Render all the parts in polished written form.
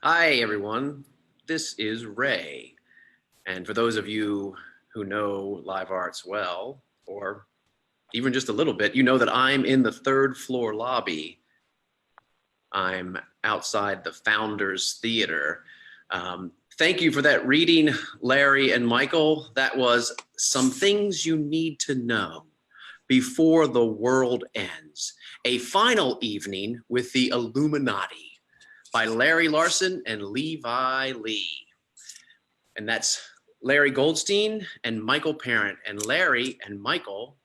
Hi, everyone. This is Ray. And for those of you who know live arts well, or even just a little bit, you know that I'm in the third floor lobby. I'm outside the Founders Theater. Thank you for that reading, Larry and Michael. That was Some Things You Need to Know Before the World Ends, a final evening with the Illuminati by Larry Larson and Levi Lee. And that's Larry Goldstein and Michael Parent. And Larry and Michael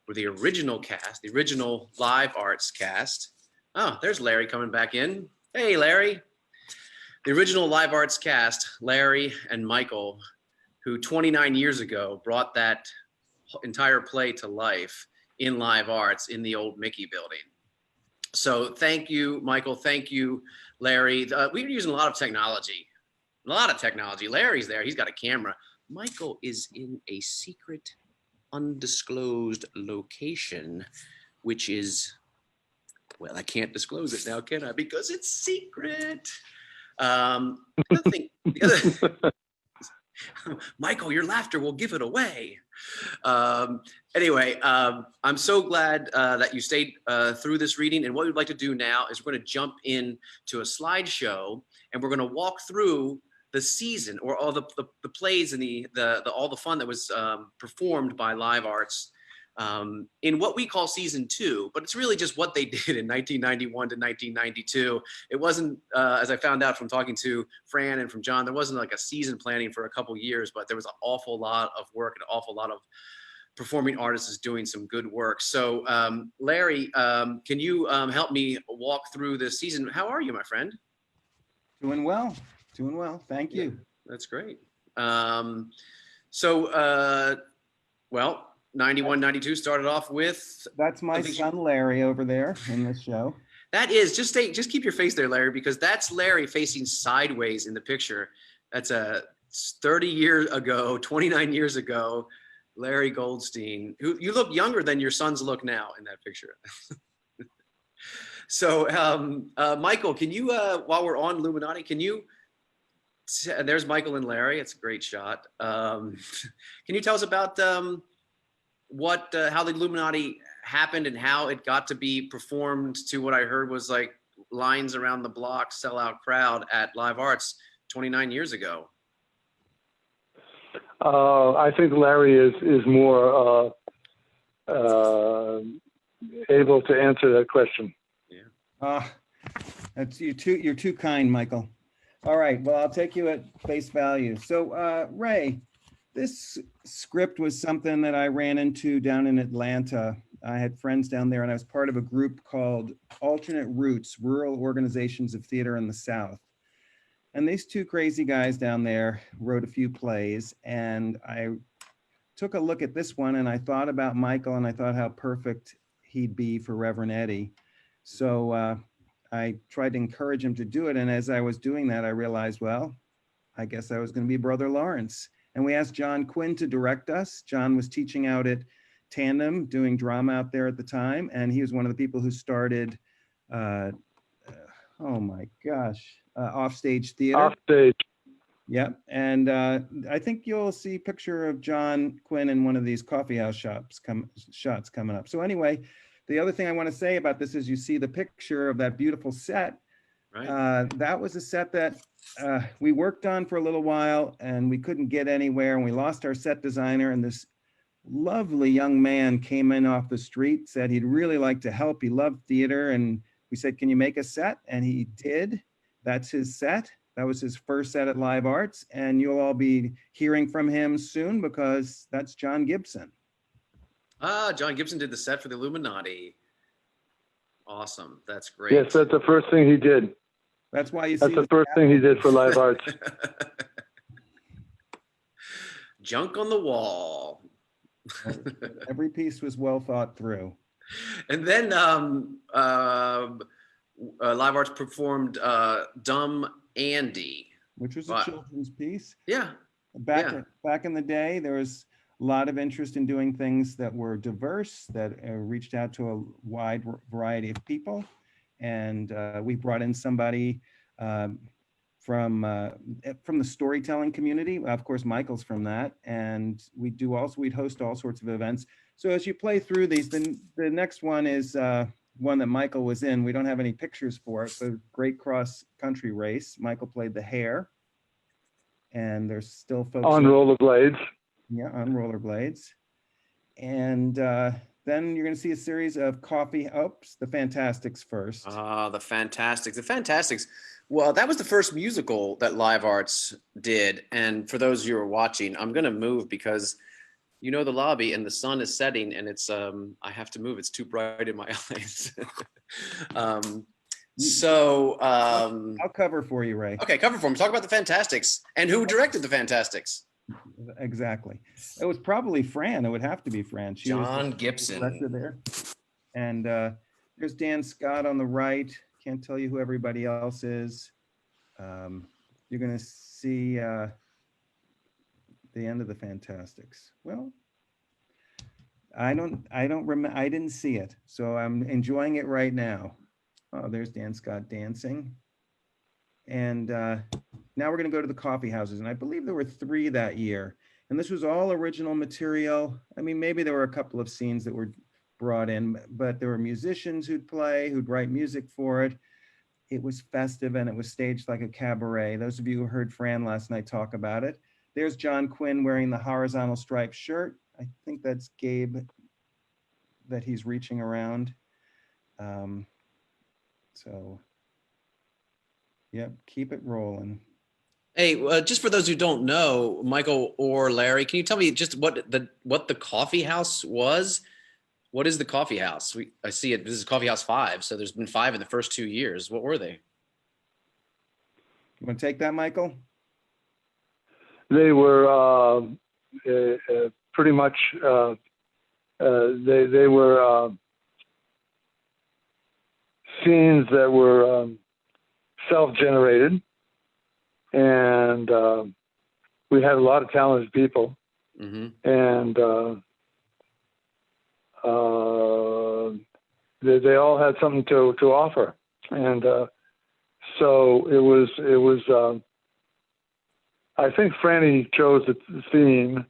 were the original cast, the original live arts cast. Oh, there's Larry coming back in. Hey, Larry. The original live arts cast, Larry and Michael, who 29 years ago brought that entire play to life in live arts in the old Mickey building. So thank you, Michael. Thank you, Larry. We were using a lot of technology. Larry's there. He's got a camera. Michael is in a secret, undisclosed location, which is, well, I can't disclose it now, can I? Because it's secret. The other Michael, your laughter will give it away. Anyway, I'm so glad that you stayed through this reading. And what we'd like to do now is we're going to jump in to a slideshow, and we're going to walk through the season or all the plays and the all the fun that was performed by Live Arts in what we call season 2, but it's really just what they did in 1991 to 1992. It wasn't, as I found out from talking to Fran and from John, there wasn't like a season planning for a couple years, but there was an awful lot of work and an awful lot of performing artists doing some good work. So Larry, can you help me walk through this season? How are you, my friend? Doing well. Thank you. Yeah, that's great. Well, 91, 92 started off with. That's my son Larry over there in this show. That is, just keep your face there, Larry, because that's Larry facing sideways in the picture. That's 30 years ago, 29 years ago, Larry Goldstein, who you look younger than your sons look now in that picture. So Michael, can you, while we're on Illuminati, can you, there's Michael and Larry, it's a great shot. Can you tell us about how the Illuminati happened and how it got to be performed to what I heard was like lines around the block, sellout crowd at Live Arts 29 years ago? I think Larry is more able to answer that question. Yeah. You're too kind, Michael. All right. Well, I'll take you at face value. So, Ray, this script was something that I ran into down in Atlanta. I had friends down there, and I was part of a group called Alternate Routes, Rural Organizations of Theater in the South. And these two crazy guys down there wrote a few plays, and I took a look at this one, and I thought about Michael, and I thought how perfect he'd be for Reverend Eddie. So I tried to encourage him to do it, and as I was doing that, I realized, well, I guess I was going to be Brother Lawrence. And we asked John Quinn to direct us. John was teaching out at Tandem, doing drama out there at the time, and he was one of the people who started, oh my gosh, Offstage Theater. Offstage. Yep, and I think you'll see a picture of John Quinn in one of these coffee house shots coming up. So anyway, the other thing I want to say about this is you see the picture of that beautiful set. Right. That was a set that we worked on for a little while and we couldn't get anywhere, and we lost our set designer, and this lovely young man came in off the street, said he'd really like to help. He loved theater, and we said, can you make a set? And he did. That's his set. That was his first set at Live Arts, and you'll all be hearing from him soon because that's John Gibson. John Gibson did the set for the Illuminati. Awesome. That's great. Yes, that's the first thing he did. That's why you see. That's the first thing he did for Live Arts. Junk on the wall. Every piece was well thought through. And then Live Arts performed Dumb Andy, which was a children's piece. Yeah. Back in the day, there was a lot of interest in doing things that were diverse, that reached out to a wide variety of people. And we brought in somebody from the storytelling community. Of course, Michael's from that, and we'd host all sorts of events. So as you play through these, then the next one is one that Michael was in. We don't have any pictures for it, but great cross country race. Michael played the hare, and there's still folks On rollerblades. Yeah, on rollerblades. And then you're going to see a series of the Fantastics first. The Fantastics. The Fantastics. Well, that was the first musical that Live Arts did. And for those of you who are watching, I'm going to move because you know the lobby and the sun is setting and it's I have to move. It's too bright in my eyes. I'll cover for you, Ray. Okay, cover for me. Talk about the Fantastics and who directed the Fantastics. Exactly. It was probably Fran. It would have to be Fran. She John was the Gibson. director there. And there's Dan Scott on the right. Can't tell you who everybody else is. You're going to see the end of the Fantastics. Well, I didn't see it, so I'm enjoying it right now. Oh, there's Dan Scott dancing. And now we're going to go to the coffee houses. And I believe there were 3 that year. And this was all original material. I mean, maybe there were a couple of scenes that were brought in, but there were musicians who'd play, who'd write music for it. It was festive and it was staged like a cabaret. Those of you who heard Fran last night talk about it. There's John Quinn wearing the horizontal striped shirt. I think that's Gabe that he's reaching around. Yep, keep it rolling. Hey, just for those who don't know, Michael or Larry, can you tell me just what the coffee house was? What is the coffee house? I see it. This is Coffee House 5, so there's been 5 in the first 2 years. What were they? You want to take that, Michael? They were pretty much they were scenes that were self-generated, and we had a lot of talented people, and they all had something to offer, and so it was. I think Franny chose the theme,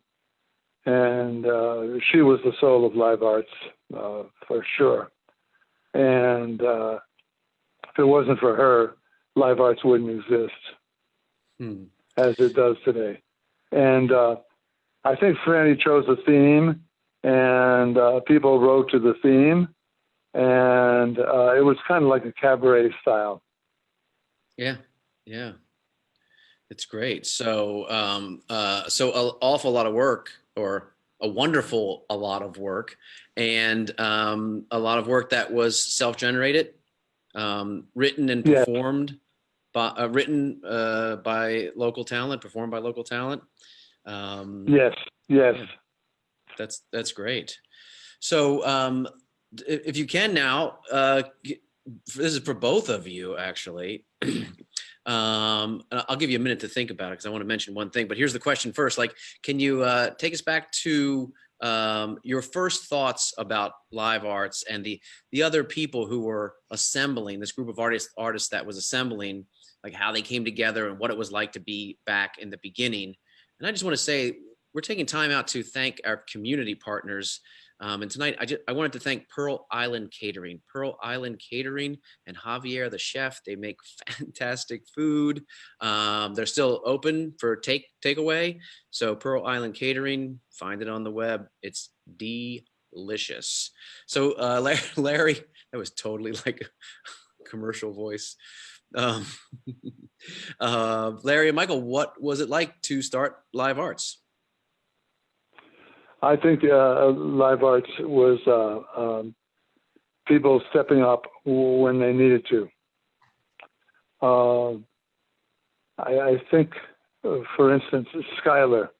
and she was the soul of Live Arts for sure. And if it wasn't for her, Live Arts wouldn't exist as it does today. And I think Franny chose the theme, and people wrote to the theme, and it was kind of like a cabaret style. Yeah. It's great. So, so an awful lot of work, or a lot of work, and a lot of work that was self-generated, written and performed by by local talent, performed by local talent. Yes. Yeah, that's great. So, if you can now, this is for both of you, actually. And I'll give you a minute to think about it because I want to mention one thing. But here's the question first: like, can you take us back to your first thoughts about Live Arts and the other people who were assembling this group of artists that was assembling, like how they came together and what it was like to be back in the beginning? And I just want to say we're taking time out to thank our community partners. And tonight, I wanted to thank Pearl Island Catering. Pearl Island Catering and Javier, the chef, they make fantastic food. They're still open for takeaway. So Pearl Island Catering, find it on the web. It's delicious. So Larry, that was totally like a commercial voice. Larry and Michael, what was it like to start Live Arts? I think Live Arts was people stepping up when they needed to. I think, for instance, Skylar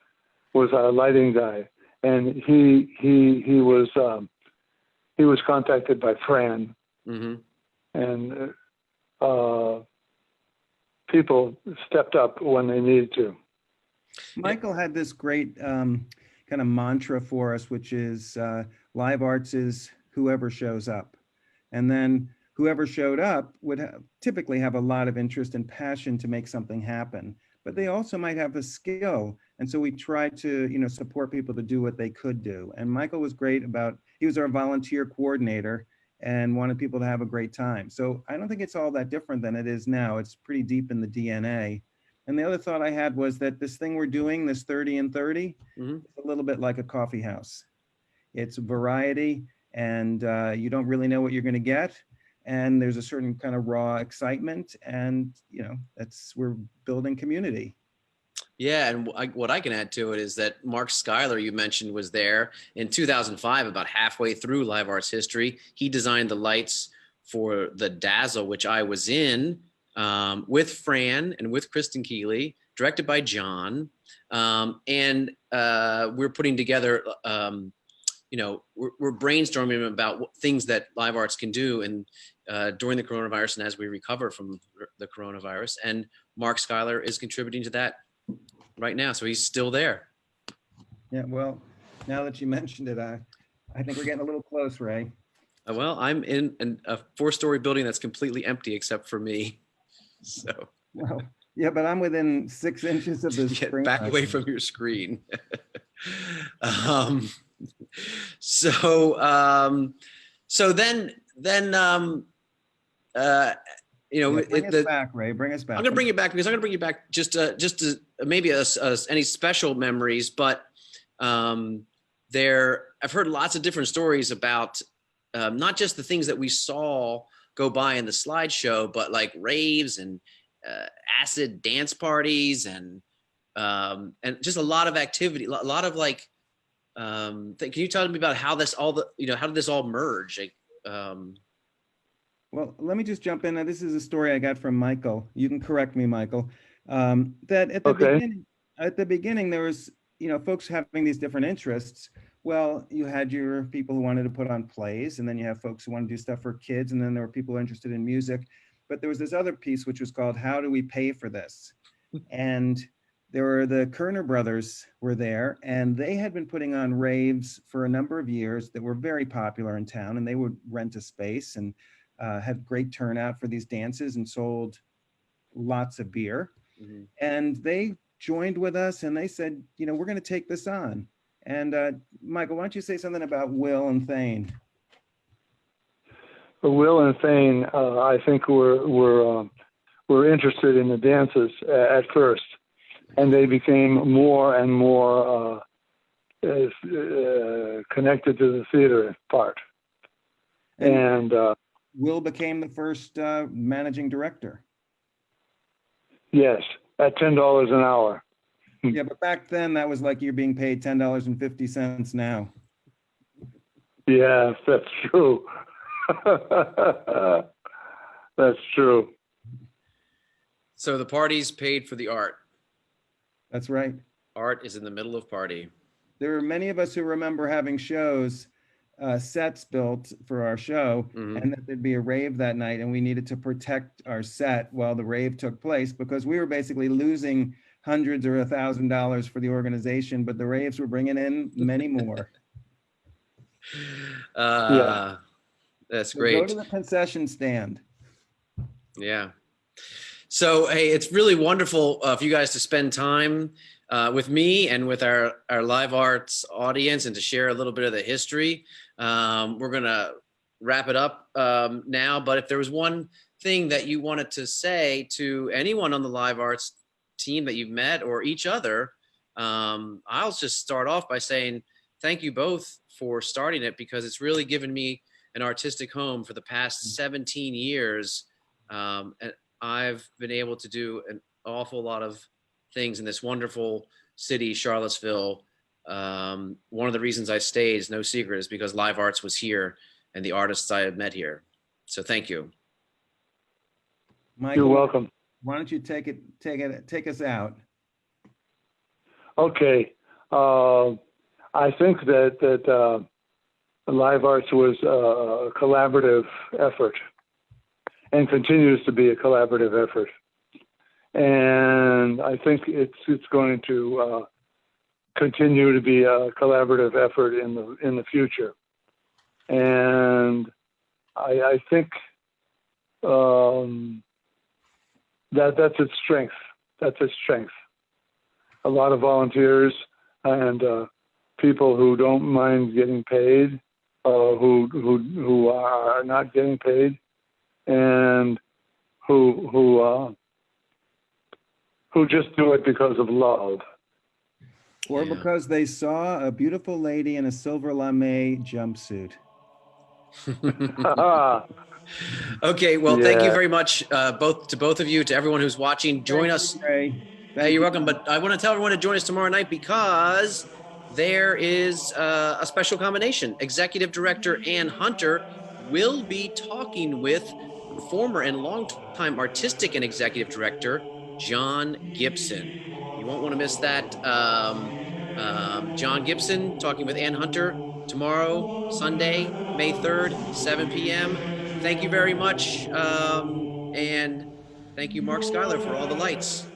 was our lighting guy, and he was contacted by Fran, and people stepped up when they needed to. Michael had this great kind of mantra for us, which is Live Arts is whoever shows up. And then whoever showed up would typically have a lot of interest and passion to make something happen, but they also might have a skill. And so we tried to, support people to do what they could do. And Michael was great he was our volunteer coordinator and wanted people to have a great time. So I don't think it's all that different than it is now. It's pretty deep in the DNA. And the other thought I had was that this thing we're doing, this 30 and 30, Mhm. it's a little bit like a coffee house. It's variety, and you don't really know what you're going to get. And there's a certain kind of raw excitement, and we're building community. Yeah, and what I can add to it is that Mark Schuyler, you mentioned, was there in 2005, about halfway through Live Arts history. He designed the lights for the Dazzle, which I was in with Fran and with Kristen Keeley, directed by John. And we're putting together, we're brainstorming about things that Live Arts can do and during the coronavirus and as we recover from the coronavirus. And Mark Schuyler is contributing to that right now, so he's still there. Yeah, well, now that you mentioned it, I think we're getting a little close, Ray. Well, I'm in a 4-story building that's completely empty except for me. So, well, yeah, but I'm within 6 inches of the get back away from your screen. So then bring us back, Ray. Bring us back. I'm going to bring it back because I'm going to bring you back just to maybe any special memories, but I've heard lots of different stories about not just the things that we saw go by in the slideshow, but like raves and acid dance parties and just a lot of activity, a lot of like. Can you tell me about how this how did this all merge? Well, let me just jump in. Now, this is a story I got from Michael. You can correct me, Michael. That at the beginning, there was, folks having these different interests. Well, you had your people who wanted to put on plays, and then you have folks who want to do stuff for kids, and then there were people interested in music. But there was this other piece, which was called "How Do We Pay for This?" And there were the Kerner brothers were there, and they had been putting on raves for a number of years that were very popular in town, and they would rent a space and had great turnout for these dances and sold lots of beer. Mm-hmm. And they joined with us and they said, we're going to take this on. And Michael, why don't you say something about Will and Thane? Will and Thane, I think were interested in the dances at first, and they became more and more connected to the theater part. And Will became the first managing director. Yes, at $10 an hour. Yeah, but back then that was like you're being paid $10.50 now. Yeah, that's true. That's true. So the party's paid for the art. That's right. Art is in the middle of party. There are many of us who remember having shows, sets built for our show, mm-hmm. and that there'd be a rave that night, and we needed to protect our set while the rave took place because we were basically losing hundreds or $1,000 for the organization, but the raves were bringing in many more. Yeah, that's great. Go to the concession stand. Yeah. So, hey, it's really wonderful for you guys to spend time with me and with our live arts audience and to share a little bit of the history. We're going to wrap it up now, but if there was one thing that you wanted to say to anyone on the live arts team that you've met or each other, I'll just start off by saying thank you both for starting it because it's really given me an artistic home for the past 17 years. And I've been able to do an awful lot of things in this wonderful city, Charlottesville. One of the reasons I stayed is no secret is because live arts was here and the artists I had met here. So thank you. Michael, you're welcome. Why don't you take us out? Okay. I think that live arts was a collaborative effort and continues to be a collaborative effort. And I think it's going to continue to be a collaborative effort in the future. And I think that's its strength. That's its strength. A lot of volunteers and people who don't mind getting paid, who are not getting paid, and who just do it because of love. Or Yeah. because they saw a beautiful lady in a silver lame jumpsuit. Okay, well, thank you Yeah. very much, both of you, to everyone who's watching. Join Thank us. you, Ray. Hey, Thank you're you. welcome. But I want to tell everyone to join us tomorrow night because there is a special combination. Executive Director Ann Hunter will be talking with former and longtime artistic and executive director John Gibson. You won't want to miss that. John Gibson talking with Ann Hunter tomorrow, Sunday, May 3rd, 7 p.m. Thank you very much. And thank you, Mark Schuyler, for all the lights.